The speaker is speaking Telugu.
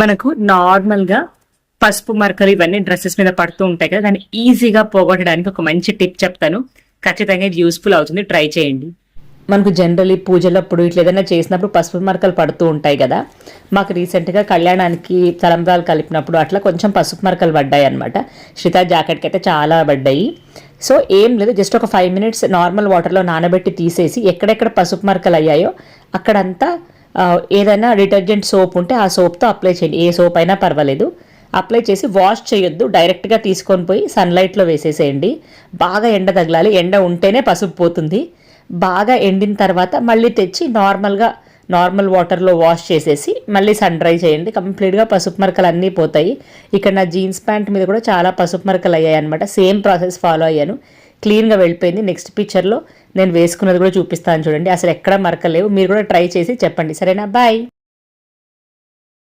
మనకు నార్మల్గా పసుపు మరకలు ఇవన్నీ డ్రెస్సెస్ మీద పడుతూ ఉంటాయి కదా, దాన్ని ఈజీగా పోగొట్టడానికి ఒక మంచి టిప్ చెప్తాను. ఖచ్చితంగా ఇది యూస్ఫుల్ అవుతుంది, ట్రై చేయండి. మనకు జనరలీ పూజలప్పుడు ఇట్లా ఏదైనా చేసినప్పుడు పసుపు మరకలు పడుతూ ఉంటాయి కదా. మాకు రీసెంట్గా కళ్యాణానికి తలంబ్రాలు కలిపినప్పుడు అట్లా కొంచెం పసుపు మరకలు పడ్డాయి అనమాట. శ్రిత జాకెట్కి అయితే చాలా పడ్డాయి. సో ఏం లేదు, జస్ట్ ఒక 5 minutes నార్మల్ వాటర్లో నానబెట్టి తీసేసి ఎక్కడెక్కడ పసుపు మరకలు అయ్యాయో అక్కడంతా ఏదైనా డిటర్జెంట్ సోప్ ఉంటే ఆ సోప్తో అప్లై చేయండి. ఏ సోప్ అయినా పర్వాలేదు. అప్లై చేసి వాష్ చేయొద్దు, డైరెక్ట్గా తీసుకొని పోయి సన్లైట్లో వేసేసేయండి. బాగా ఎండ తగలాలి, ఎండ ఉంటేనే పసుపు పోతుంది. బాగా ఎండిన తర్వాత మళ్ళీ తెచ్చి నార్మల్ వాటర్లో వాష్ చేసేసి మళ్ళీ సన్ డ్రై చేయండి. కంప్లీట్గా పసుపు మరకలు అన్నీ పోతాయి. ఇక్కడ నా జీన్స్ ప్యాంట్ మీద కూడా చాలా పసుపు మరకలు అయ్యాయి అనమాట. సేమ్ ప్రాసెస్ ఫాలో అయ్యాను, క్లీన్గా వెళ్ళిపోయింది. నెక్స్ట్ పిక్చర్లో నేను వేసుకున్నది కూడా చూపిస్తాను చూడండి, అసలు ఎక్కడ మరకలేవు. మీరు కూడా ట్రై చేసి చెప్పండి, సరేనా? బాయ్.